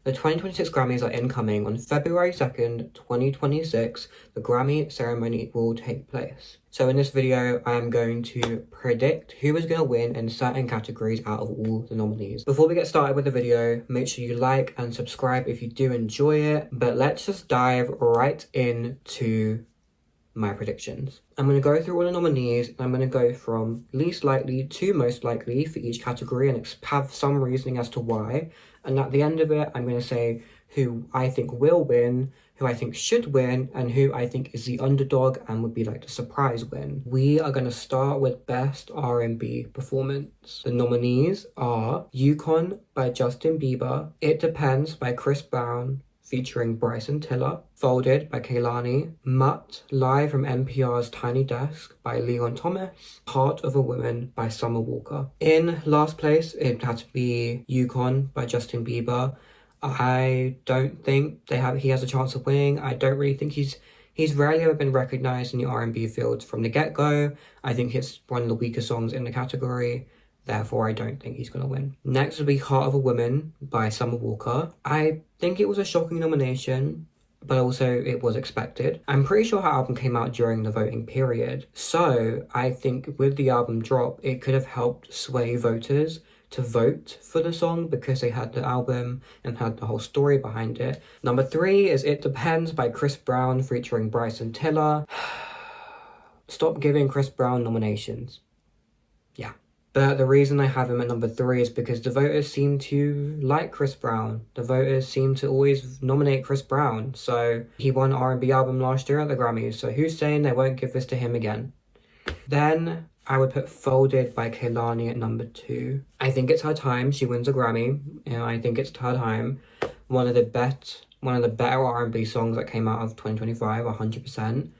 The 2026 Grammys are incoming on February 2nd, 2026. The Grammy ceremony will take place. So in this video, I am going to predict who is going to win in certain categories out of all the nominees. Before we get started with the video, make sure you like and subscribe if you do enjoy it. But let's just dive right into my predictions. I'm going to go through all the nominees and I'm going to go from least likely to most likely for each category and have some reasoning as to why. And at the end of it, I'm going to say who I think will win, who I think should win, and who I think is the underdog and would be like the surprise win. We are going to start with Best R&B Performance. The nominees are Yukon by Justin Bieber, It Depends by Chris Brown, featuring Bryson Tiller, Folded by Kehlani, Mutt, live from NPR's Tiny Desk by Leon Thomas, Heart of a Woman by Summer Walker. In last place, it had to be Yukon by Justin Bieber. I don't think he has a chance of winning. I don't really think he's rarely ever been recognized in the R&B field from the get-go. I think it's one of the weaker songs in the category. Therefore, I don't think he's going to win. Next would be Heart of a Woman by Summer Walker. I think it was a shocking nomination, but also it was expected. I'm pretty sure her album came out during the voting period. So I think with the album drop, it could have helped sway voters to vote for the song because they had the album and had the whole story behind it. Number 3 is It Depends by Chris Brown featuring Bryson Tiller. Stop giving Chris Brown nominations. Yeah. But the reason I have him at number 3 is because the voters seem to like Chris Brown. The voters seem to always nominate Chris Brown. So he won R&B album last year at the Grammys. So who's saying they won't give this to him again? Then I would put Folded by Kehlani at number 2. I think it's her time. She wins a Grammy. I think it's her time. One of the better R&B songs that came out of 2025, 100%.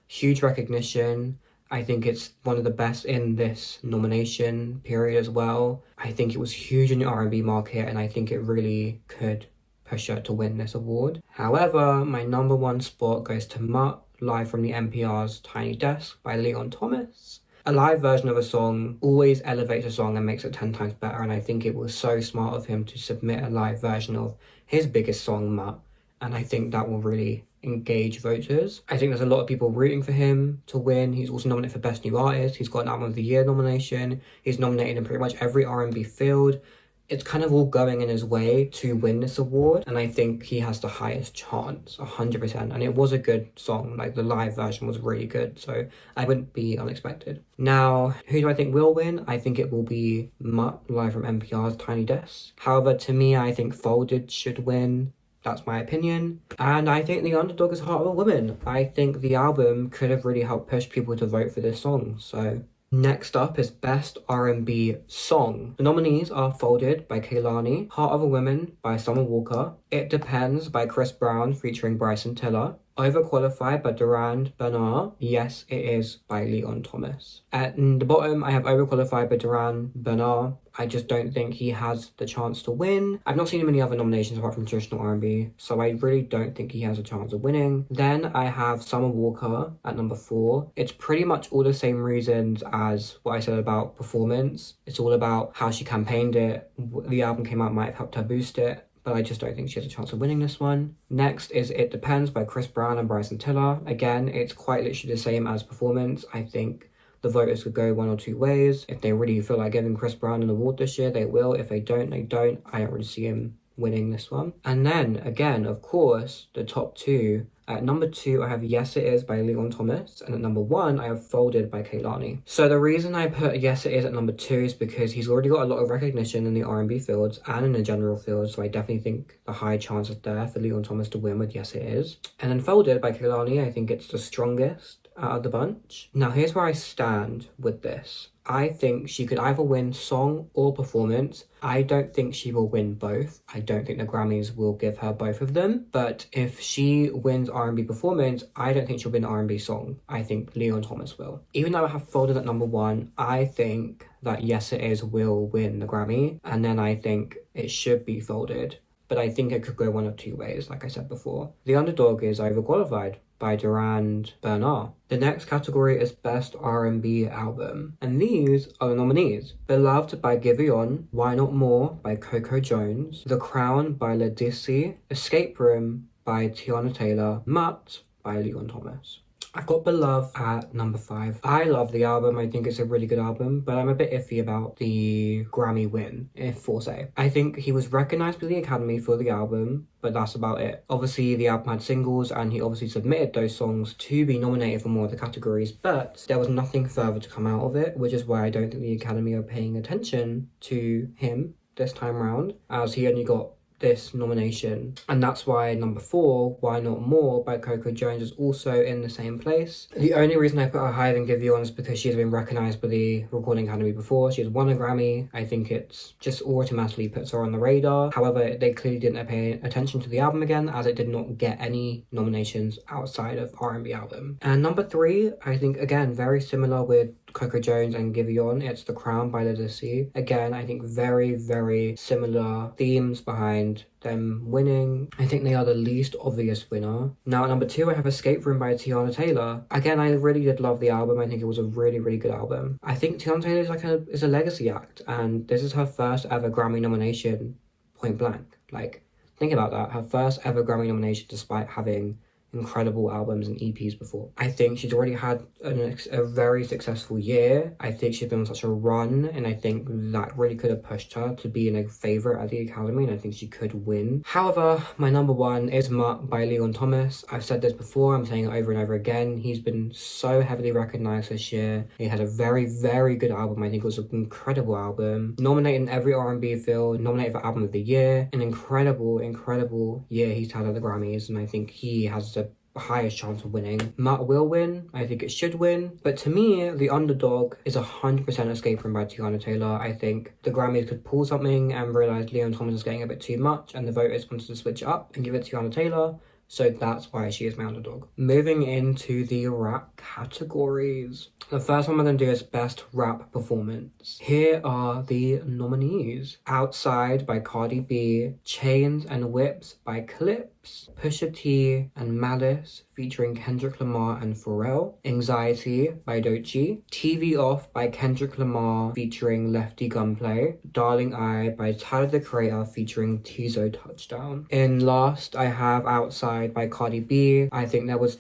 Huge recognition. I think it's one of the best in this nomination period as well. I think it was huge in the R&B market and I think it really could push her to win this award. However, my number 1 spot goes to Mutt, live from the NPR's Tiny Desk by Leon Thomas. A live version of a song always elevates a song and makes it 10 times better, and I think it was so smart of him to submit a live version of his biggest song, Mutt, and I think that will really engage voters. I think there's a lot of people rooting for him to win. He's also nominated for Best New Artist. He's got an Album of the Year nomination. He's nominated in pretty much every R&B field. It's kind of all going in his way to win this award, and I think he has the highest chance, 100%. And it was a good song, like the live version was really good, so I wouldn't be unexpected. Now, who do I think will win? I think it will be Mutt, live from NPR's Tiny Desk. However, to me, I think Folded should win. That's my opinion. And I think the underdog is Heart of a Woman. I think the album could have really helped push people to vote for this song. So next up is Best R&B Song. The nominees are Folded by Kehlani, Heart of a Woman by Summer Walker, It Depends by Chris Brown featuring Bryson Tiller, Overqualified by Duran Bernard, Yes It Is by Leon Thomas. At the bottom, I have Overqualified by Duran Bernard. I just don't think he has the chance to win. I've not seen him in any other nominations apart from traditional R&B, so I really don't think he has a chance of winning. Then I have Summer Walker at number 4. It's pretty much all the same reasons as what I said about performance. It's all about how she campaigned it. The album came out, might have helped her boost it, but I just don't think she has a chance of winning this one. Next is It Depends by Chris Brown and Bryson Tiller. Again, it's quite literally the same as performance. I think the voters could go one or two ways. If they really feel like giving Chris Brown an award this year, they will. If they don't, they don't. I don't really see him winning this one. And then, again, of course, the top 2. At number 2, I have Yes It Is by Leon Thomas. And at number 1, I have Folded by Kehlani. So the reason I put Yes It Is at number 2 is because he's already got a lot of recognition in the R&B fields and in the general field. So I definitely think the high chance is there for Leon Thomas to win with Yes It Is. And then Folded by Kehlani, I think it's the strongest out of the bunch. Now, here's where I stand with this. I think she could either win song or performance. I don't think she will win both. I don't think the Grammys will give her both of them. But if she wins R&B performance, I don't think she'll win R&B song. I think Leon Thomas will. Even though I have Folded at number 1, I think that Yes It Is will win the Grammy. And then I think it should be Folded but I think it could go one of two ways, like I said before. The Underdog is Overqualified by Durand Bernard. The next category is Best R&B Album, and these are the nominees. Beloved by Giveon, Why Not More by Coco Jones, The Crown by Ledisi, Escape Room by Tiana Taylor, Mutt by Leon Thomas. I've got Beloved at number 5. I love the album. I think it's a really good album, but I'm a bit iffy about the Grammy win, if for say. I think he was recognised by the Academy for the album, but that's about it. Obviously, the album had singles, and he obviously submitted those songs to be nominated for more of the categories, but there was nothing further to come out of it, which is why I don't think the Academy are paying attention to him this time round, as he only got this nomination, and that's why number 4, Why Not More by Coco Jones, is also in the same place. The only reason I put her higher than Giveon is because she's been recognised by the Recording Academy before. She's won a Grammy. I think it's just automatically puts her on the radar. However, they clearly didn't pay attention to the album again, as it did not get any nominations outside of R&B album. And number 3, I think again very similar with Coco Jones and Giveon, it's The Crown by Ledisi. Again, I think very, very similar themes behind them winning. I think they are the least obvious winner. Now at number 2, I have Escape Room by Tiana Taylor. Again, I really did love the album. I think it was a really, really good album. I think Tiana Taylor is a legacy act, and this is her first ever Grammy nomination, point blank. Like, think about that. Her first ever Grammy nomination despite having incredible albums and EPs before. I think she's already had a very successful year. I think she's been on such a run, and I think that really could have pushed her to be in a favourite at the Academy, and I think she could win. However, my number 1 is Mutt by Leon Thomas. I've said this before, I'm saying it over and over again. He's been so heavily recognised this year. He had a very, very good album. I think it was an incredible album. Nominated in every R&B field, nominated for Album of the Year. An incredible, incredible year he's had at the Grammys, and I think he has the highest chance of winning. Mutt will win. I think it should win. But to me, the Underdog is 100% Escape Room by Tiana Taylor. I think the Grammys could pull something and realise Leon Thomas is getting a bit too much, and the voters wanted to switch it up and give it to Tiana Taylor. So that's why she is my Underdog. Moving into the rap categories. The first one we're going to do is Best Rap Performance. Here are the nominees. Outside by Cardi B, Chains and Whips by Clips, Pusha T and Malice featuring Kendrick Lamar and Pharrell, Anxiety by Doechii, TV Off by Kendrick Lamar featuring Lefty Gunplay, Darling I by Tyler the Creator featuring Tizo Touchdown. In last, I have Outside by Cardi B. I think there was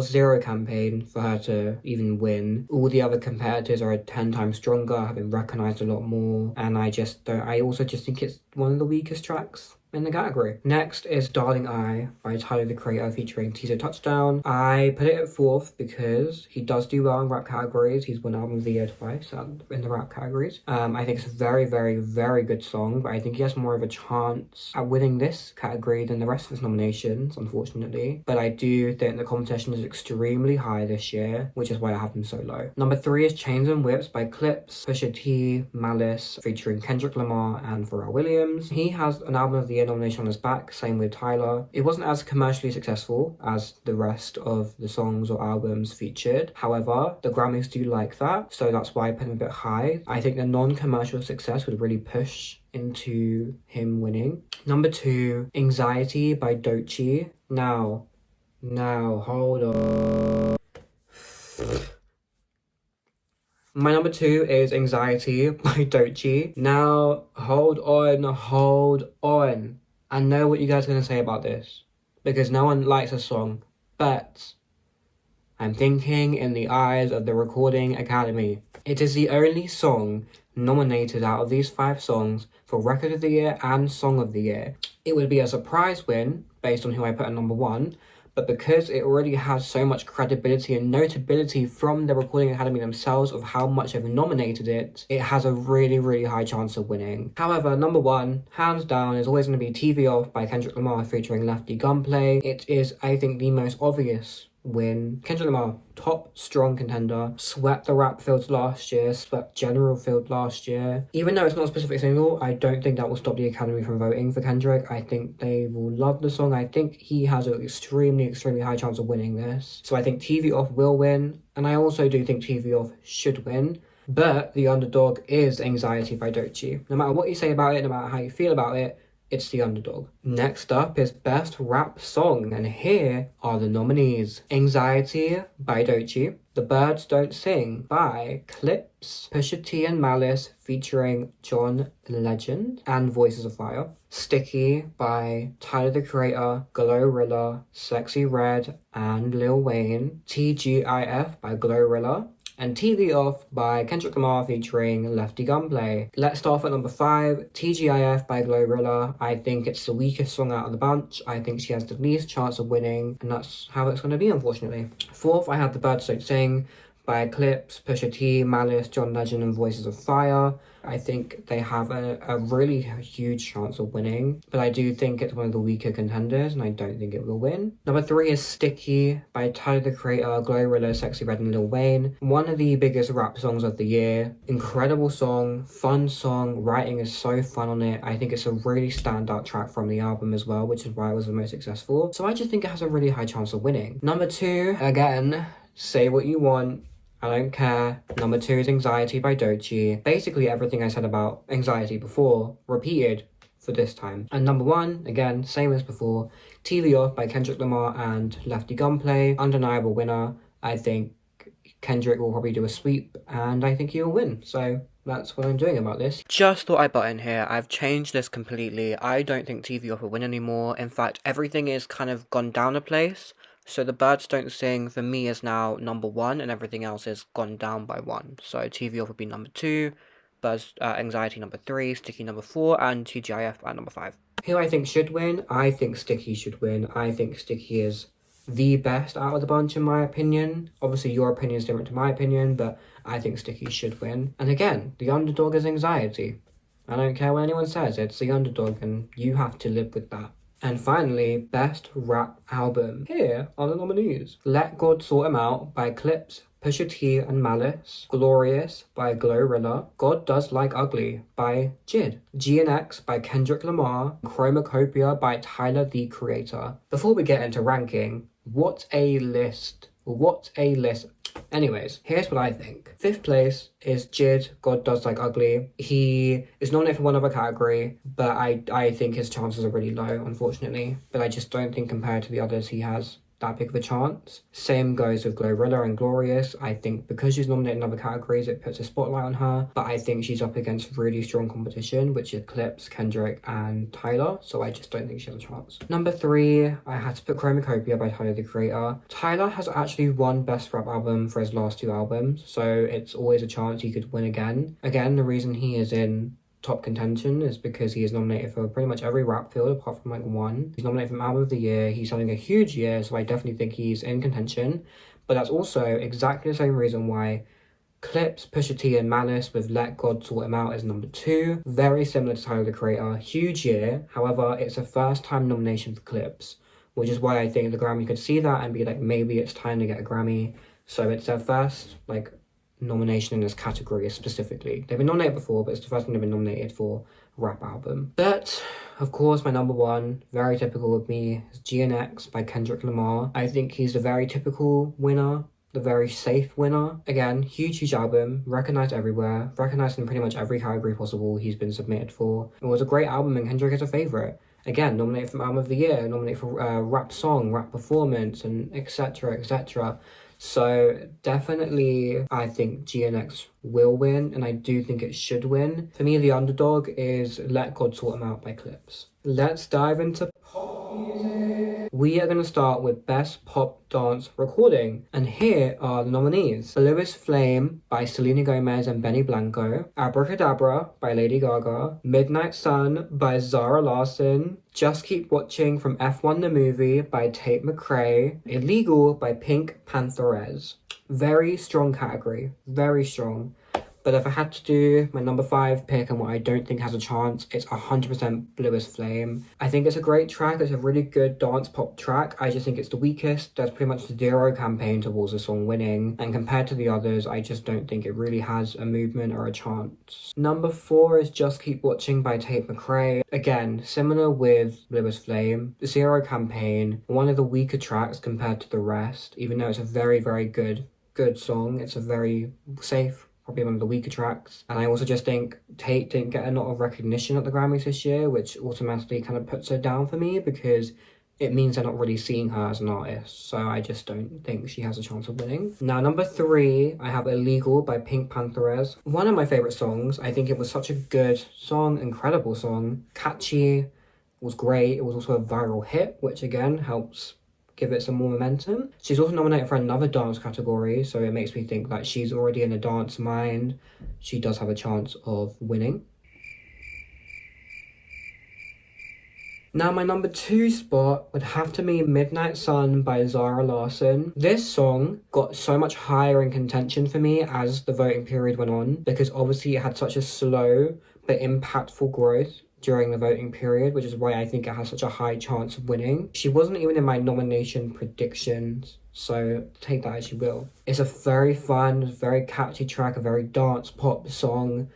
zero campaign for her to even win. All the other competitors are 10 times stronger, have been recognized a lot more, and I also just think it's one of the weakest tracks in the category. Next is Darling I by Tyler the Creator featuring Tizo Touchdown. I put it at 4th because he does do well in rap categories. He's won Album of the Year twice in the rap categories. I think it's a very, very, very good song, but I think he has more of a chance at winning this category than the rest of his nominations, unfortunately. But I do think the competition is extremely high this year, which is why I have him so low. Number 3 is Chains and Whips by Clips, Pusha T, Malice featuring Kendrick Lamar and Pharrell Williams. He has an Album of the Year nomination on his back, same with Tyler. It wasn't as commercially successful as the rest of the songs or albums featured. However, the Grammys do like that, so that's why I put him a bit high. I think the non-commercial success would really push into him winning. Number 2, Anxiety by Doechii. Now, hold on. My number 2 is Anxiety by Doechii. Now, hold on. I know what you guys are going to say about this, because no one likes a song, but I'm thinking in the eyes of the Recording Academy. It is the only song nominated out of these 5 songs for Record of the Year and Song of the Year. It would be a surprise win based on who I put at number 1, but because it already has so much credibility and notability from the Recording Academy themselves of how much they've nominated it, it has a really, really high chance of winning. However, number 1, hands down, is always going to be TV Off by Kendrick Lamar featuring Lefty Gunplay. It is, I think, the most obvious win. Kendrick Lamar, top strong contender, swept the rap fields last year, swept general field last year. Even though it's not a specific single, I don't think that will stop the Academy from voting for Kendrick. I think they will love the song. I think he has an extremely, extremely high chance of winning this. So I think TV Off will win, and I also do think TV Off should win. But the Underdog is Anxiety by Doechii. No matter what you say about it, no matter how you feel about it, it's The Underdog. Next up is Best Rap Song, and here are the nominees. Anxiety by Doechii, The Birds Don't Sing by Clips, Pusha T and Malice featuring John Legend and Voices of Fire, Sticky by Tyler the Creator, Glorilla, Sexy Red and Lil Wayne, TGIF by Glorilla, and TV Off by Kendrick Lamar featuring Lefty Gunplay. Let's start off at number 5, TGIF by Glorilla. I think it's the weakest song out of the bunch. I think she has the least chance of winning, and that's how it's going to be, unfortunately. 4th, I have The Birds Don't Sing by Clips, Pusha T, Malice, John Legend and Voices of Fire. I think they have a really huge chance of winning, but I do think it's one of the weaker contenders, and I don't think it will win. Number 3 is Sticky by Tyler the Creator, Glorilla, Sexy Red and Lil Wayne. One of the biggest rap songs of the year. Incredible song, fun song, writing is so fun on it. I think it's a really standout track from the album as well, which is why it was the most successful. So I just think it has a really high chance of winning. Number 2, again, say what you want, I don't care. Number 2 is Anxiety by Doechii. Basically everything I said about Anxiety before, repeated for this time. And number 1, again, same as before, TV Off by Kendrick Lamar and Lefty Gunplay. Undeniable winner. I think Kendrick will probably do a sweep, and I think he will win. So that's what I'm doing about this. Just thought I'd butt in here. I've changed this completely. I don't think TV Off will win anymore. In fact, everything is kind of gone down a place. So The Birds Don't Sing for me is now number 1, and everything else is gone down by 1. So TV Off would be number 2, Anxiety number 3, Sticky number 4, and TGIF at number 5. Who I think should win? I think Sticky should win. I think Sticky is the best out of the bunch in my opinion. Obviously your opinion is different to my opinion, but I think Sticky should win. And again, the underdog is Anxiety. I don't care what anyone says, it's the underdog, and you have to live with that. And finally, Best Rap Album. Here are the nominees. Let God Sort 'Em Out by Clips, Pusha T and Malice. Glorious by Glorilla. God Does Like Ugly by Jid. GNX by Kendrick Lamar. Chromacopia by Tyler the Creator. Before we get into ranking, what a list. What a list. Anyways, here's what I think. 5th place is Jid, God Does Like Ugly. He is nominated for one other category, but I think his chances are really low, unfortunately. But I just don't think compared to the others he has that big of a chance. Same goes with Glorilla and Glorious. I think because she's nominated in other categories, it puts a spotlight on her, but I think she's up against really strong competition, which is Clips, Kendrick, and Tyler, so I just don't think she has a chance. Number 3, I had to put Chromacopia by Tyler the Creator. Tyler has actually won Best Rap Album for his last 2 albums, so it's always a chance he could win again. Again, the reason he is in top contention is because he is nominated for pretty much every rap field apart from like 1. He's nominated for Album of the Year. He's having a huge year, so I definitely think he's in contention. But that's also exactly the same reason why Clips, Pusha T and Malice with Let God Sort 'Em Out is number 2. Very similar to Tyler the Creator. Huge year. However, it's a first time nomination for Clips, which is why I think the Grammy could see that and be like, maybe it's time to get a Grammy. So it's their first nomination in this category specifically. They've been nominated before, but it's the first time they've been nominated for rap album. But of course my number 1, very typical of me, is GNX by Kendrick Lamar. I think he's the very typical winner, the very safe winner. Again, huge album, recognized everywhere, recognized in pretty much every category possible he's been submitted for. It was a great album and Kendrick is a favorite. Again, nominated for Album of the Year, nominated for rap song, rap performance, and etc, etc. So definitely I think GNX will win, and I do think it should win. For me, the underdog is Let God Sort 'Em Out by Clips. Let's dive into pop music. We are going to start with Best Pop Dance Recording, and here are the nominees. Lewis Flame by Selena Gomez and Benny Blanco. Abracadabra by Lady Gaga. Midnight Sun by Zara Larsson. Just Keep Watching from F1 the Movie by Tate McRae. Illegal by Pink Pantheress. Very strong category, very strong. But if I had to do my number 5 pick and what I don't think has a chance, it's 100% Lewis Flame. I think it's a great track. It's a really good dance pop track. I just think it's the weakest. There's pretty much zero campaign towards the song winning. And compared to the others, I just don't think it really has a movement or a chance. Number 4 is Just Keep Watching by Tate McRae. Again, similar with Lewis Flame. Zero campaign. One of the weaker tracks compared to the rest. Even though it's a very, very good song. It's a very safe probably one of the weaker tracks. And I also just think Tate didn't get a lot of recognition at the Grammys this year, which automatically kind of puts her down for me because it means they're not really seeing her as an artist. So I just don't think she has a chance of winning. Now, number 3, I have Illegal by Pink Pantheress. One of my favorite songs. I think it was such a good song, incredible song. Catchy, was great. It was also a viral hit, which again helps give it some more momentum. She's also nominated for another dance category, so it makes me think that she's already in a dance mind. She does have a chance of winning. Now, my number 2 spot would have to be Midnight Sun by Zara Larsson. This song got so much higher in contention for me as the voting period went on, because obviously it had such a slow but impactful growth during the voting period, which is why I think it has such a high chance of winning. She wasn't even in my nomination predictions, so take that as you will. It's a very fun, very catchy track, a very dance pop song.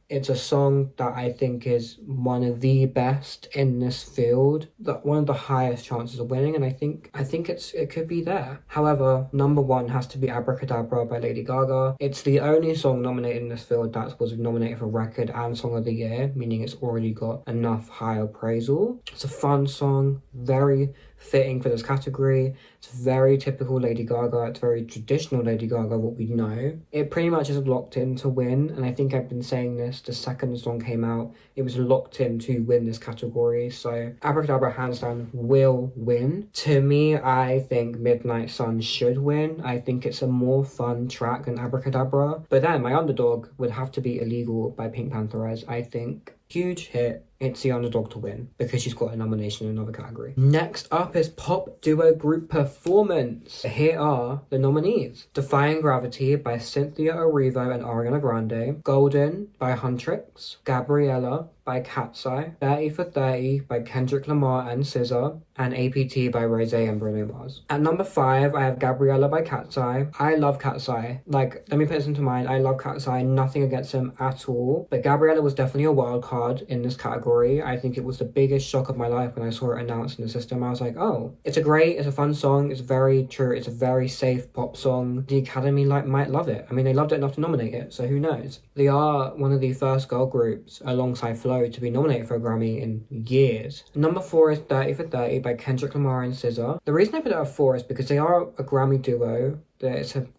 It's a song that I think is one of the best in this field, one of the highest chances of winning, and I think it could be there. However, number 1 has to be Abracadabra by Lady Gaga. It's the only song nominated in this field that was nominated for Record and Song of the Year, meaning it's already got enough high appraisal. It's a fun song, very fitting for this category. It's very typical Lady Gaga. It's very traditional Lady Gaga, what we know. It pretty much is locked in to win, and I think I've been saying this the second the song came out. It was locked in to win this category, so Abracadabra hands down will win. To me, I think Midnight Sun should win. I think it's a more fun track than Abracadabra, but then my underdog would have to be Illegal by Pink Pantheress. I think huge hit. It's the underdog to win because she's got a nomination in another category. Next up is Pop Duo Group Performance. Here are the nominees. Defying Gravity by Cynthia Erivo and Ariana Grande. Golden by Huntrix. Gabriella by Cat's Eye. 30 for 30 by Kendrick Lamar and SZA. And APT by Rose and Bruno Mars. At number 5, I have Gabriella by Cat's Eye. I love Cat's Eye. Like, let me put this into mind. I love Cat's Eye. Nothing against him at all. But Gabriella was definitely a wild card in this category. I think it was the biggest shock of my life when I saw it announced in the system. I was like, oh, it's a fun song. It's very true. It's a very safe pop song. The Academy might love it. I mean, they loved it enough to nominate it, so who knows? They are one of the first girl groups alongside Flo to be nominated for a Grammy in years. Number 4 is 30 for 30 by Kendrick Lamar and SZA. The reason I put it at 4 is because they are a Grammy duo. It's an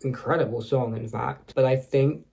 incredible song, in fact. But I think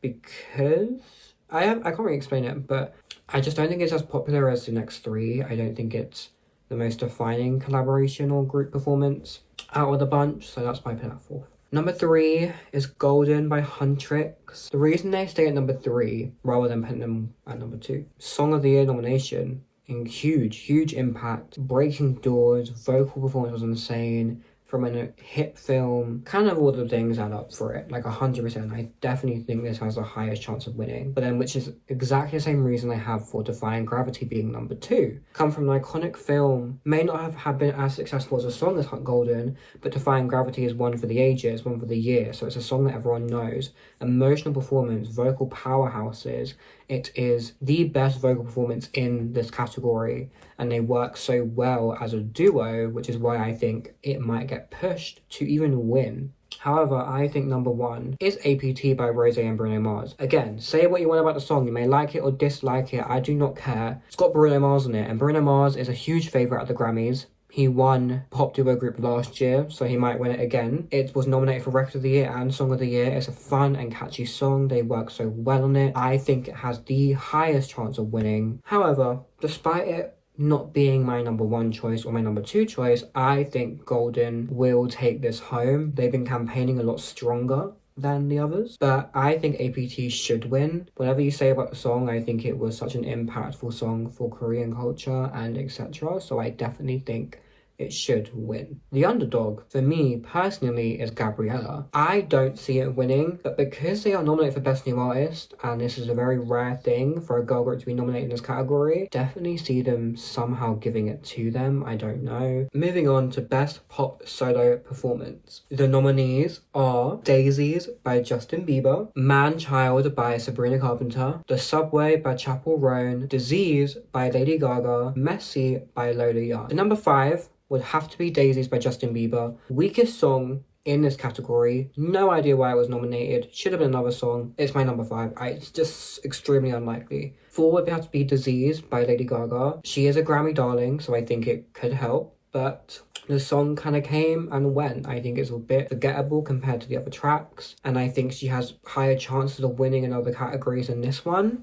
because I can't really explain it, but I just don't think it's as popular as the next 3. I don't think it's the most defining collaboration or group performance out of the bunch, so that's why I put it at 4th. Number 3 is Golden by Huntrix. The reason they stay at number 3 rather than putting them at number 2. Song of the Year nomination, in huge impact. Breaking doors, vocal performance was insane. From a hit film, kind of all the things add up for it, like 100%. I definitely think this has the highest chance of winning, but then which is exactly the same reason I have for Defying Gravity being number 2. Come from an iconic film, may not have been as successful as a song as Golden, but Defying Gravity is one for the ages, one for the year, so it's a song that everyone knows. Emotional performance, vocal powerhouses. It is the best vocal performance in this category, and they work so well as a duo, which is why I think it might get pushed to even win. However, I think number 1 is APT by Rose and Bruno Mars. Again, say what you want about the song. You may like it or dislike it. I do not care. It's got Bruno Mars on it, and Bruno Mars is a huge favourite at the Grammys. He won Pop Duo Group last year, so he might win it again. It was nominated for Record of the Year and Song of the Year. It's a fun and catchy song. They work so well on it. I think it has the highest chance of winning. However, despite it not being my number 1 choice or my number 2 choice, I think Golden will take this home. They've been campaigning a lot stronger than the others, but I think APT should win. Whatever you say about the song, I think it was such an impactful song for Korean culture and etc. So I definitely think it should win. The underdog, for me personally, is Gabriella. I don't see it winning, but because they are nominated for Best New Artist, and this is a very rare thing for a girl group to be nominated in this category, definitely see them somehow giving it to them. I don't know. Moving on to Best Pop Solo Performance. The nominees are Daisies by Justin Bieber, Man Child by Sabrina Carpenter, The Subway by Chappell Roan, Disease by Lady Gaga, Messy by Lola Young. The number 5 would have to be Daisies by Justin Bieber. Weakest song in this category. No idea why it was nominated. Should have been another song. It's my number 5. It's just extremely unlikely. 4 would have to be Disease by Lady Gaga. She is a Grammy darling, so I think it could help, but the song kind of came and went. I think it's a bit forgettable compared to the other tracks, and I think she has higher chances of winning in other categories than this one.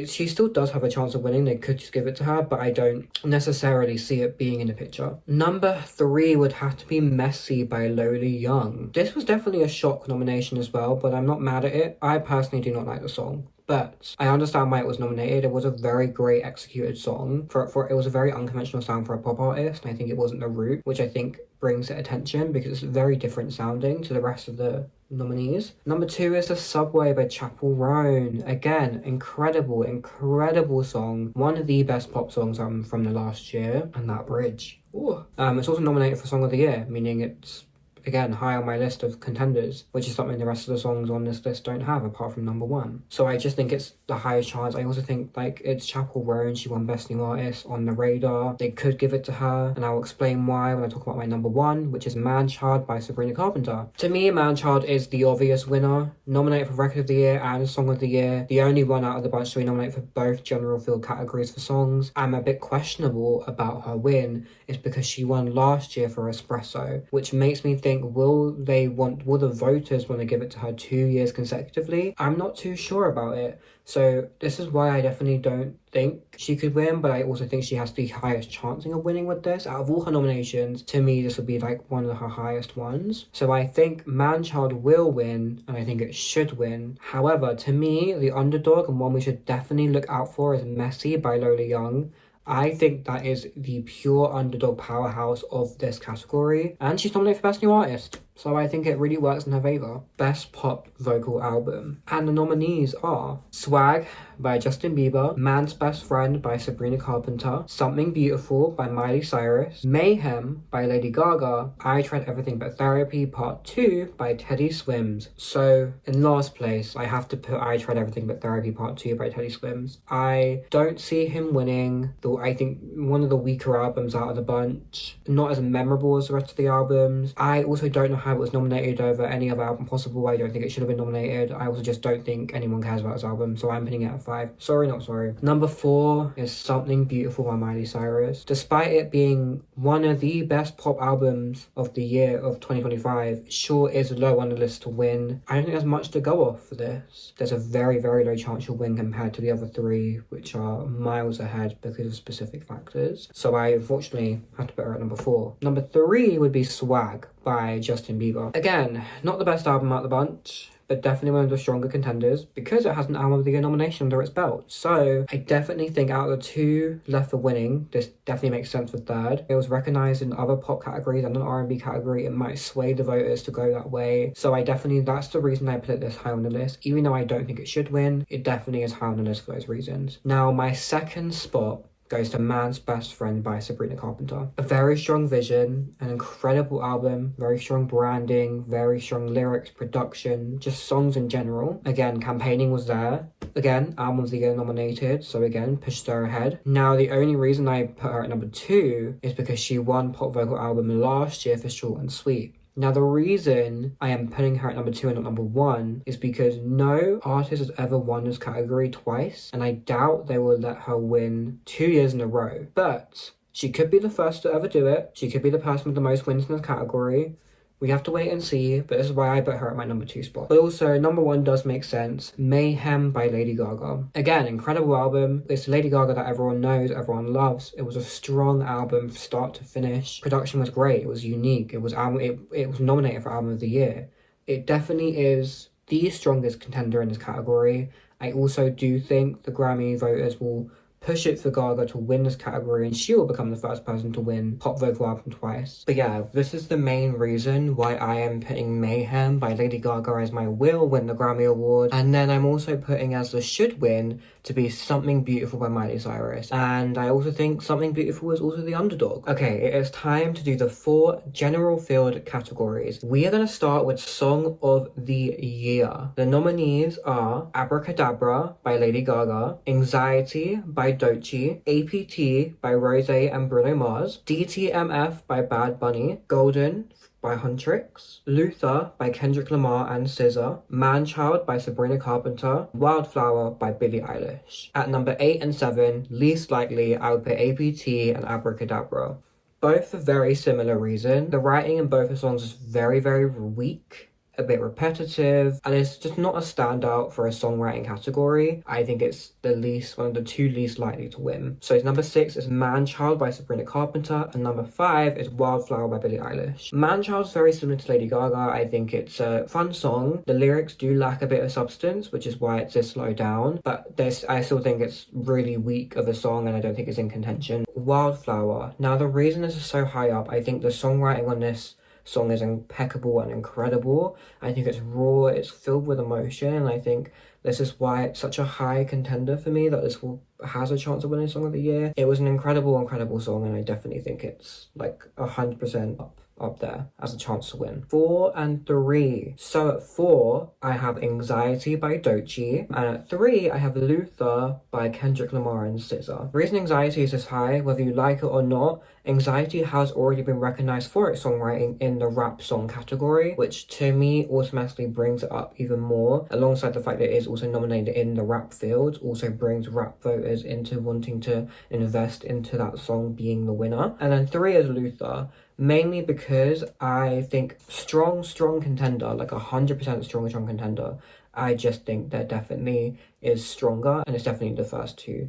She still does have a chance of winning. They could just give it to her, but I don't necessarily see it being in the picture. Number 3 would have to be Messy by Loli Young. This was definitely a shock nomination as well, but I'm not mad at it. I personally do not like the song, but I understand why it was nominated. It was a very great executed song. It was a very unconventional sound for a pop artist, and I think it wasn't the route, which I think brings it attention because it's very different sounding to the rest of the nominees. Number 2 is The Subway by Chappell Roan. Again, incredible song. One of the best pop songs from the last year, and that bridge. Ooh. It's also nominated for Song of the Year, meaning it's again high on my list of contenders, which is something the rest of the songs on this list don't have apart from number 1. So I just think it's the highest chance. I also think like it's Chappell Roan. She won Best New Artist on the radar. They could give it to her, and I'll explain why when I talk about my number 1, which is Manchild by Sabrina Carpenter. To me, Manchild is the obvious winner, nominated for Record of the Year and Song of the Year, the only one out of the bunch to be nominated for both general field categories for songs. I'm a bit questionable about her win is because she won last year for Espresso, which makes me think, will the voters want to give it to her 2 years consecutively? I'm not too sure about it. So this is why I definitely don't think she could win, but I also think she has the highest chancing of winning with this. Out of all her nominations, to me, this would be like one of her highest ones. So I think Manchild will win, and I think it should win. However, to me, the underdog and one we should definitely look out for is Messy by Loli Young. I think that is the pure underdog powerhouse of this category, and she's nominated for Best New Artist, so I think it really works in her favour. Best Pop Vocal Album, and the nominees are Swag by Justin Bieber, Man's Best Friend by Sabrina Carpenter, Something Beautiful by Miley Cyrus, Mayhem by Lady Gaga, I Tried Everything But Therapy Part 2 by Teddy Swims. So in last place, I have to put I Tried Everything But Therapy Part 2 by Teddy Swims. I don't see him winning, though I think one of the weaker albums out of the bunch, not as memorable as the rest of the albums. I also don't know how it was nominated over any other album possible. I don't think it should have been nominated. I also just don't think anyone cares about this album, so I'm putting it at 5. Sorry, not sorry. Number 4 is Something Beautiful by Miley Cyrus. Despite it being one of the best pop albums of the year of 2025, sure is low on the list to win. I don't think there's much to go off for this. There's a very, very low chance you'll win compared to the other 3, which are miles ahead because of specific factors. So I unfortunately have to put her at number 4. Number 3 would be Swag by Justin Bieber. Again, not the best album out of the bunch, but definitely one of the stronger contenders because it has an Album of the Year nomination under its belt. So I definitely think out of the 2 left for winning, this definitely makes sense for 3rd. It was recognised in other pop categories and an R&B category. It might sway the voters to go that way. So that's the reason I put it this high on the list. Even though I don't think it should win, it definitely is high on the list for those reasons. Now, my 2nd spot goes to Man's Best Friend by Sabrina Carpenter. A very strong vision, an incredible album, very strong branding, very strong lyrics, production, just songs in general. Again, campaigning was there. Again, Album of the Year nominated, so again, pushed her ahead. Now, the only reason I put her at number 2 is because she won Pop Vocal Album last year for Short and Sweet. Now, the reason I am putting her at number 2 and not number 1 is because no artist has ever won this category twice, and I doubt they will let her win 2 years in a row. But she could be the first to ever do it. She could be the person with the most wins in this category. We have to wait and see, but this is why I put her at my number 2 spot. But also, number 1 does make sense. Mayhem by Lady Gaga. Again, incredible album. It's Lady Gaga that everyone knows, everyone loves. It was a strong album from start to finish. Production was great. It was unique. It was nominated for Album of the Year. It definitely is the strongest contender in this category. I also do think the Grammy voters will push it for Gaga to win this category, and she will become the first person to win Pop Vocal Album twice. But yeah, this is the main reason why I am putting Mayhem by Lady Gaga as my will win the Grammy Award, and then I'm also putting as the should win to be Something Beautiful by Miley Cyrus. And I also think Something Beautiful is also the underdog. Okay, it is time to do the 4 general field categories. We are going to start with Song of the Year. The nominees are Abracadabra by Lady Gaga, Anxiety by Doechii, APT by Rosé and Bruno Mars, DTMF by Bad Bunny, Golden by Huntrix, Luther by Kendrick Lamar and SZA, Man-Child by Sabrina Carpenter, Wildflower by Billie Eilish. At number 8 and 7, least likely, I would put APT and Abracadabra. Both for very similar reason. The writing in both the songs is very, very weak, a bit repetitive, and it's just not a standout for a songwriting category. I think it's one of the two least likely to win. So number 6 is Man-Child by Sabrina Carpenter, and number 5 is Wildflower by Billie Eilish. Man-Child is very similar to Lady Gaga. I think it's a fun song. The lyrics do lack a bit of substance, which is why it's this low down, but I still think it's really weak of a song, and I don't think it's in contention. Wildflower. Now, the reason this is so high up, I think the songwriting on this song is impeccable and incredible. I think it's raw, it's filled with emotion, and I think this is why it's such a high contender for me, that this has a chance of winning Song of the Year. It was an incredible song, and I definitely think it's like 100% up there as a chance to win. 4 and 3. So at 4, I have Anxiety by Doechii, and at 3, I have Luther by Kendrick Lamar and SZA. The reason Anxiety is this high, whether you like it or not, Anxiety has already been recognized for its songwriting in the rap song category, which to me automatically brings it up even more, alongside the fact that it is also nominated in the rap field, also brings rap voters into wanting to invest into that song being the winner. And then 3 is Luther, mainly because I think strong contender, like 100% strong contender. I just think there definitely is stronger, and it's definitely the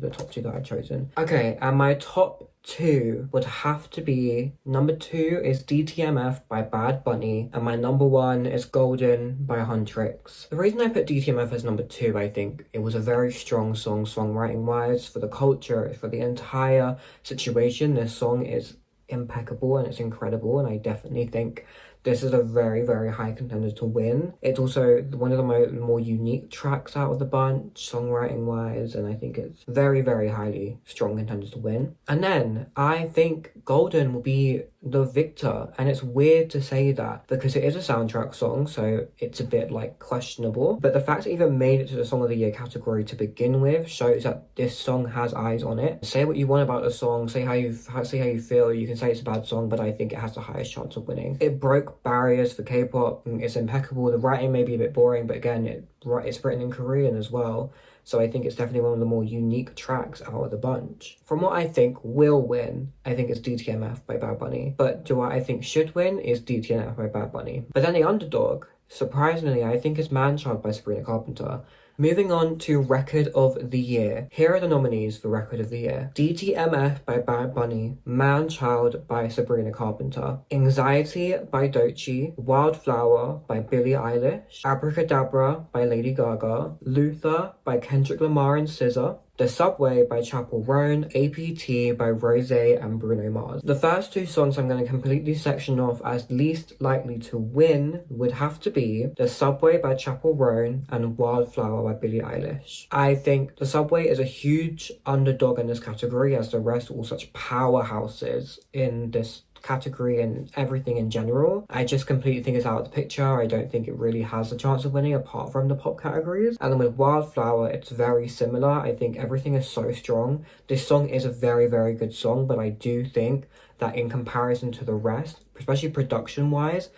top two that I've chosen. Okay, and my top 2 would have to be, number 2 is DTMF by Bad Bunny, and my number 1 is Golden by Huntrix. The reason I put DTMF as number 2, I think it was a very strong song songwriting wise, for the culture, for the entire situation. This song is impeccable and it's incredible, and I definitely think this is a very, very high contender to win. It's also one of the more unique tracks out of the bunch, songwriting wise, and I think it's very, very highly strong contenders to win. And then I think Golden will be the victor, and it's weird to say that because it is a soundtrack song, so it's a bit like questionable, but the fact it even made it to the Song of the Year category to begin with shows that this song has eyes on it. Say what you want about the song, say how you feel, you can say it's a bad song, but I think it has the highest chance of winning. It broke barriers for K-pop, it's impeccable. The writing may be a bit boring, but again, it's written in Korean as well, so I think it's definitely one of the more unique tracks out of the bunch. From what I think will win, I think it's DTMF by Bad Bunny, but what I think should win is DTMF by Bad Bunny. But then the underdog, surprisingly, I think is Man-Child by Sabrina Carpenter. Moving on to Record of the Year. Here are the nominees for Record of the Year. DTMF by Bad Bunny, Man-Child by Sabrina Carpenter, Anxiety by Doechii, Wildflower by Billie Eilish, Abracadabra by Lady Gaga, Luther by Kendrick Lamar and SZA, The Subway by Chappell Roan, APT by Rosé and Bruno Mars. The first 2 songs I'm going to completely section off as least likely to win would have to be The Subway by Chappell Roan and Wildflower by Billie Eilish. I think The Subway is a huge underdog in this category, as the rest are all such powerhouses in this category and everything in general. I just completely think it's out of the picture. I don't think it really has a chance of winning apart from the pop categories. And then with Wildflower, it's very similar. I think everything is so strong. This song is a very, very good song, but I do think that in comparison to the rest, especially production wise,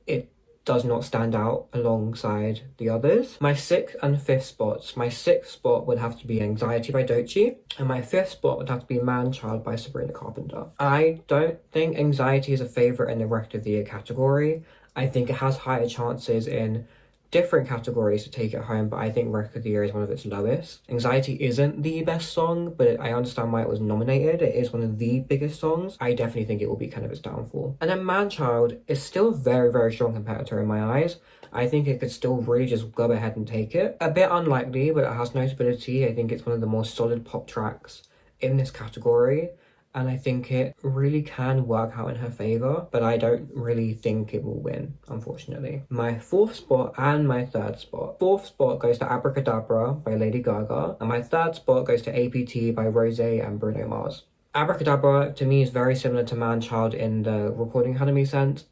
it does not stand out alongside the others. My 6th and 5th spots. My 6th spot would have to be Anxiety by Doechii, and my 5th spot would have to be Man-Child by Sabrina Carpenter. I don't think Anxiety is a favourite in the Record of the Year category. I think it has higher chances in different categories to take it home, but I think Record of the Year is one of its lowest. Anxiety isn't the best song, but I understand why it was nominated. It is one of the biggest songs. I definitely think it will be kind of its downfall. And then Man-Child is still a very, very strong competitor in my eyes. I think it could still really just go ahead and take it. A bit unlikely, but it has notability. I think it's one of the more solid pop tracks in this category, and I think it really can work out in her favour, but I don't really think it will win, unfortunately. My 4th spot and my 3rd spot. 4th spot goes to Abracadabra by Lady Gaga, and my 3rd spot goes to APT by Rosé and Bruno Mars. Abracadabra, to me, is very similar to Man-Child in the Recording Academy sense.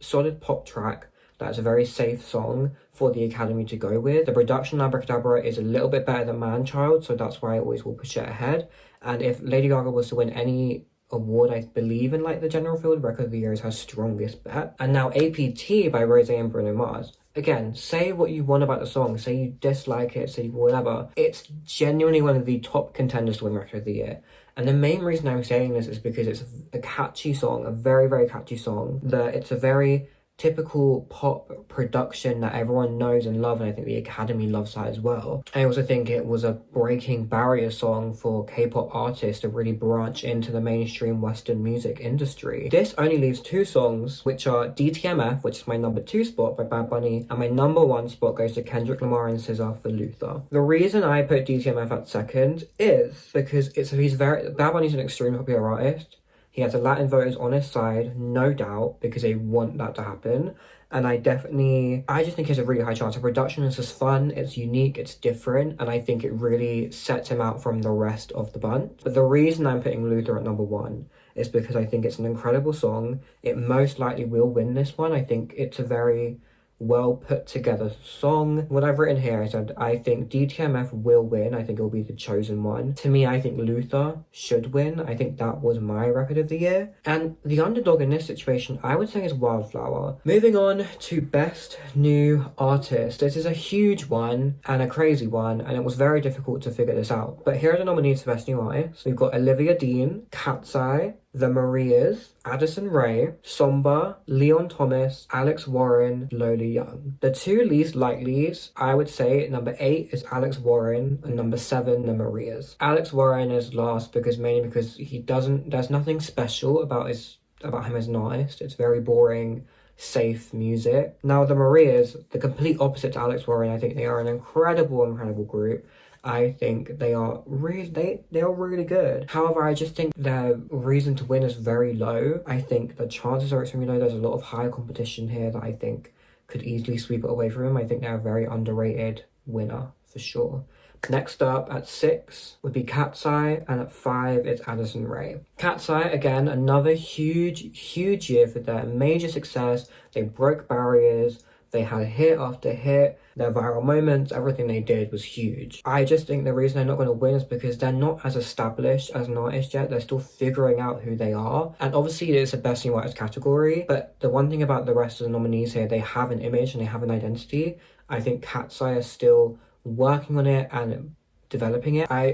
Solid pop track. That's a very safe song for the Academy to go with. The production on Abracadabra is a little bit better than Man-Child, so that's why I always will push it ahead. And if Lady Gaga was to win any award, I believe, in like the general field. Record of the Year is her strongest bet. And now APT by Rose and Bruno Mars. Again, say what you want about the song, say you dislike it, say whatever. It's genuinely one of the top contenders to win Record of the Year. And the main reason I'm saying this is because it's a catchy song, a very, very catchy song. It's a very typical pop production that everyone knows and loves, and I think the Academy loves that as well. I also think it was a breaking barrier song for K-pop artists to really branch into the mainstream Western music industry. This only leaves two songs, which are DTMF, which is my number 2 spot by Bad Bunny, and my number 1 spot goes to Kendrick Lamar and SZA for Luther. The reason I put DTMF at second is because Bad Bunny's an extremely popular artist. He has the Latin voters on his side, no doubt, because they want that to happen. And I just think he has a really high chance. The production is just fun, it's unique, it's different, and I think it really sets him out from the rest of the bunch. But the reason I'm putting Luther at number 1 is because I think it's an incredible song. It most likely will win this one. I think it's a very well put together song. What I've written here, I said I think DTMF will win. I think it will be the chosen one. To me, I think Luther should win. I think that was my Record of the Year. And the underdog in this situation, I would say, is Wildflower. Moving on to Best New Artist. This is a huge one and a crazy one, and it was very difficult to figure this out. But here are the nominees for Best New Artist. We've got Olivia Dean, Cat's Eye, The Marias, Addison Rae, Somba, Leon Thomas, Alex Warren, Lola Young. The two least likelies, I would say, number 8 is Alex Warren and number 7, The Marias. Alex Warren is last mainly because there's nothing special about him as an artist. It's very boring, safe music. Now The Marias, the complete opposite to Alex Warren, I think they are an incredible group. I think they are really good. However, I just think their reason to win is very low. I think the chances are extremely low. There's a lot of high competition here that I think could easily sweep it away from them. I think they're a very underrated winner for sure. Next up at 6 would be Cat's Eye, and at 5 it's Addison Rae. Cat's Eye, again, another huge year for them. Major success. They broke barriers. They had hit after hit. Their viral moments, everything they did was huge. I just think the reason they're not going to win is because they're not as established as an artist yet. They're still figuring out who they are. And obviously it's a Best New Artist category, but the one thing about the rest of the nominees here, they have an image and they have an identity. I think Cat's Eye is still working on it and developing it. I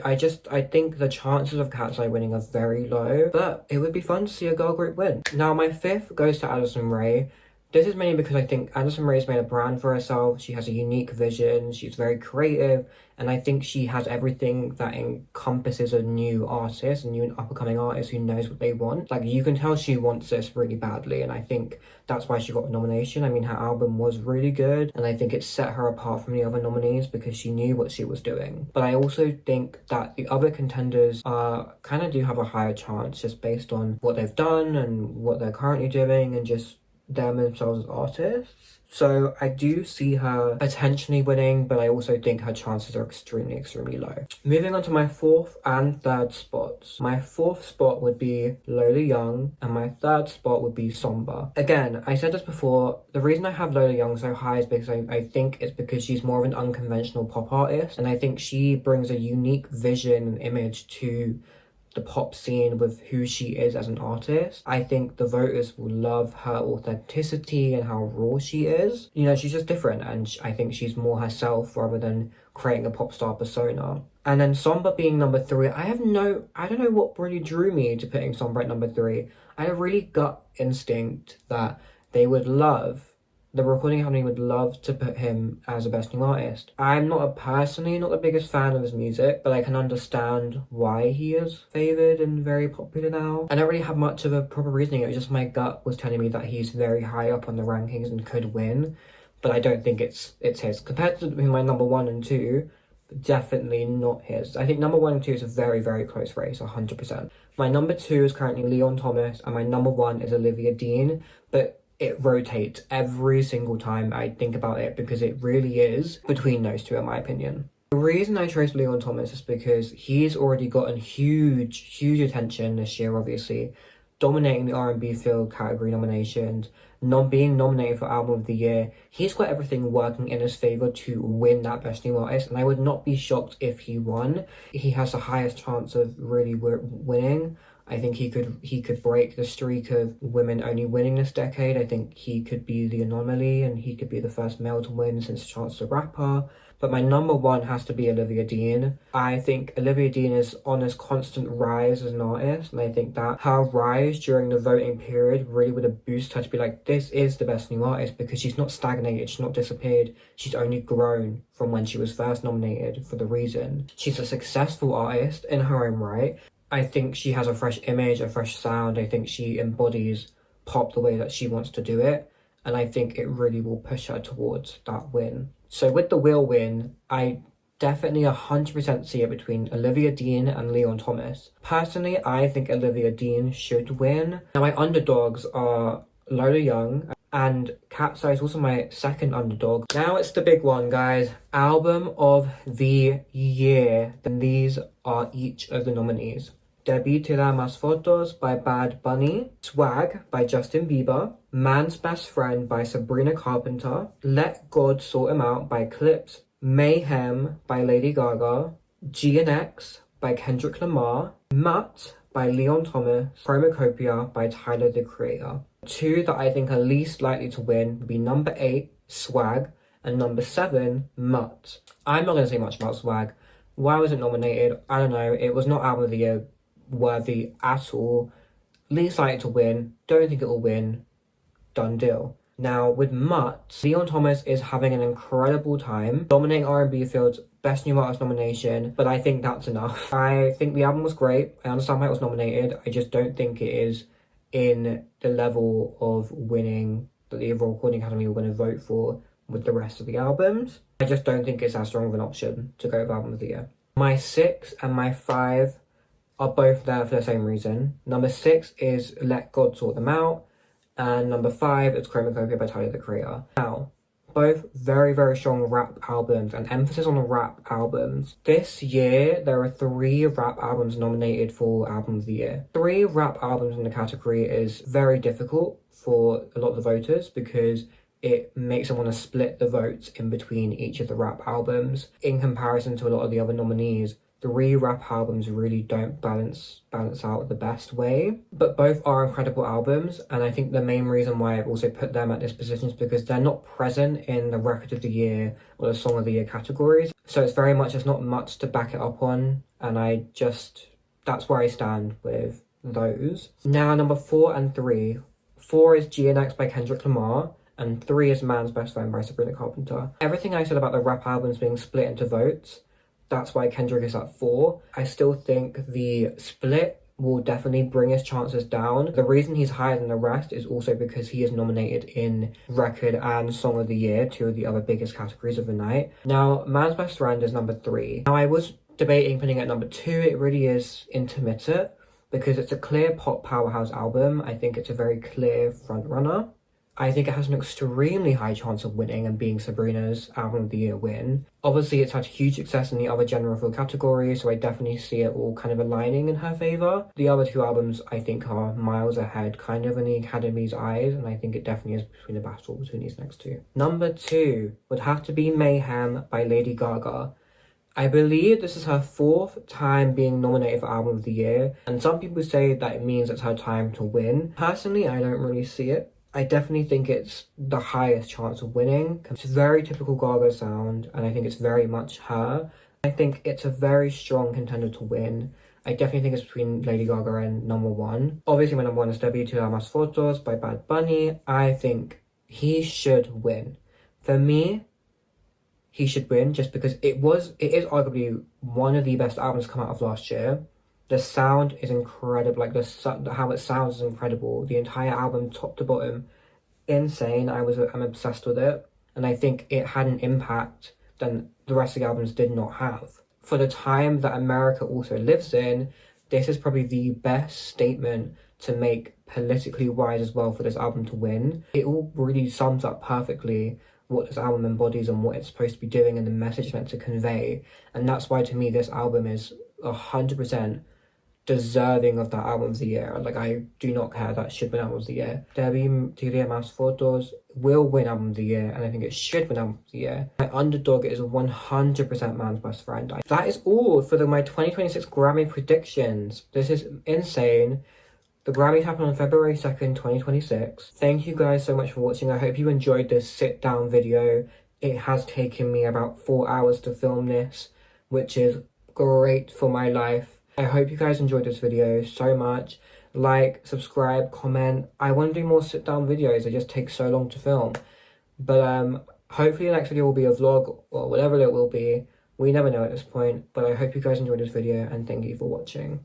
think the chances of Cat's Eye winning are very low, but it would be fun to see a girl group win. Now my 5th goes to Addison Rae. This is mainly because I think Addison Rae's made a brand for herself. She has a unique vision. She's very creative. And I think she has everything that encompasses a new artist, a new up-and-coming artist who knows what they want. Like, you can tell she wants this really badly. And I think that's why she got the nomination. I mean, her album was really good. And I think it set her apart from the other nominees because she knew what she was doing. But I also think that the other contenders kind of do have a higher chance just based on what they've done and what they're currently doing and just them themselves as artists. So I do see her potentially winning, but I also think her chances are extremely low. Moving on to my 4th and 3rd spots. My 4th spot would be Lola Young, and my 3rd spot would be Somba. Again, I said this before, the reason I have Lola Young so high is because I think it's because she's more of an unconventional pop artist, and I think she brings a unique vision and image to the pop scene with who she is as an artist. I think the voters will love her authenticity and how raw she is. You know, she's just different, and I think she's more herself rather than creating a pop star persona. And then Somba being number 3, I don't know what really drew me to putting Somba at number 3. I had a really gut instinct that the recording company would love to put him as a Best New Artist. I'm personally not the biggest fan of his music, but I can understand why he is favoured and very popular now. I don't really have much of a proper reasoning. It was just my gut was telling me that he's very high up on the rankings and could win, but I don't think it's his. Compared to my number 1 and 2, definitely not his. I think number 1 and 2 is a very close race, 100%. My number 2 is currently Leon Thomas, and my number 1 is Olivia Dean, but it rotates every single time I think about it because it really is between those two, in my opinion. The reason I chose Leon Thomas is because he's already gotten huge attention this year, obviously, dominating the R&B field category nominations, being nominated for Album of the Year. He's got everything working in his favour to win that Best New Artist, and I would not be shocked if he won. He has the highest chance of really winning. I think he could break the streak of women only winning this decade. I think he could be the anomaly and he could be the first male to win since Chance the Rapper. But my number one has to be Olivia Dean. I think Olivia Dean is on this constant rise as an artist, and I think that her rise during the voting period really would have boosted her to be like, this is the best new artist, because she's not stagnated, she's not disappeared, she's only grown from when she was first nominated for The Reason. She's a successful artist in her own right. I think she has a fresh image, a fresh sound. I think she embodies pop the way that she wants to do it, and I think it really will push her towards that win. So with the Will win, I definitely 100% see it between Olivia Dean and Leon Thomas. Personally, I think Olivia Dean should win. Now my underdogs are Lola Young, and Cat's Eye is also my second underdog. Now it's the big one, guys. Album of the Year. And these are each of the nominees. Debí Tirar Más Fotos by Bad Bunny, Swag by Justin Bieber, Man's Best Friend by Sabrina Carpenter, Let God Sort 'Em Out by Clips, Mayhem by Lady Gaga, G&X by Kendrick Lamar, Mutt by Leon Thomas, Chromacopia by Tyler, the Creator. Two that I think are least likely to win would be number 8, Swag, and number 7, Mutt. I'm not going to say much about Swag. Why was it nominated? I don't know. It was not Album of the Year worthy at all. Least likely to win. Don't think it will win. Done deal. Now with Mutt, Leon Thomas is having an incredible time, dominating R&B fields, Best New Artist nomination, but I think that's enough. I think the album was great. I understand why it was nominated. I just don't think it is in the level of winning that the Overall Recording Academy are going to vote for with the rest of the albums. I just don't think it's as strong of an option to go with Album of the Year. My 6 and my 5 are both there for the same reason. Number 6 is Let God Sort Them Out, and number 5 is Chromacopia by Tyler, the Creator. Now, both very, very strong rap albums, and emphasis on the rap albums. This year, there are 3 rap albums nominated for Album of the Year. 3 rap albums in the category is very difficult for a lot of the voters because it makes them want to split the votes in between each of the rap albums. In comparison to a lot of the other nominees, 3 rap albums really don't balance out the best way, but both are incredible albums, and I think the main reason why I've also put them at this position is because they're not present in the Record of the Year or the Song of the Year categories, so it's very much, there's not much to back it up on, and that's where I stand with those. Now number 4 and 3. 4 is G&X by Kendrick Lamar, and 3 is Man's Best Friend by Sabrina Carpenter. Everything I said about the rap albums being split into votes, that's why Kendrick is at 4. I still think the split will definitely bring his chances down. The reason he's higher than the rest is also because he is nominated in Record and Song of the Year, 2 of the other biggest categories of the night. Now, Man's Best Friend is number 3. Now, I was debating putting it at number 2. It really is intermittent because it's a clear pop powerhouse album. I think it's a very clear front runner. I think it has an extremely high chance of winning and being Sabrina's Album of the Year win. Obviously, it's had huge success in the other general field categories, so I definitely see it all kind of aligning in her favour. The other 2 albums, I think, are miles ahead, kind of in the Academy's eyes, and I think it definitely is between the battle between these next 2. Number 2 would have to be Mayhem by Lady Gaga. I believe this is her 4th time being nominated for Album of the Year, and some people say that it means it's her time to win. Personally, I don't really see it. I definitely think it's the highest chance of winning. It's a very typical Gaga sound, and I think it's very much her. I think it's a very strong contender to win. I definitely think it's between Lady Gaga and number 1. Obviously, my number 1 is Debí Tirar Más Fotos by Bad Bunny. I think he should win. For me, he should win just because it is arguably one of the best albums to come out of last year. The sound is incredible, like how it sounds is incredible. The entire album, top to bottom, insane. I'm obsessed with it, and I think it had an impact that the rest of the albums did not have. For the time that America also lives in, this is probably the best statement to make politically wise as well for this album to win. It all really sums up perfectly what this album embodies and what it's supposed to be doing and the message it's meant to convey, and that's why to me this album is 100% deserving of that album of the year. Like, I do not care. That should win album of the year. Debí Tirar Más Fotos will win album of the year, and I think it should win album of the year. My underdog is 100% Man's Best Friend. That is all for my 2026 Grammy predictions. This is insane. The Grammys happen on February 2nd, 2026. Thank you guys so much for watching. I hope you enjoyed this sit-down video. It has taken me about 4 hours to film this, which is great for my life. I hope you guys enjoyed this video so much. Like, subscribe, comment. I want to do more sit-down videos. They just take so long to film. But hopefully the next video will be a vlog or whatever it will be. We never know at this point. But I hope you guys enjoyed this video and thank you for watching.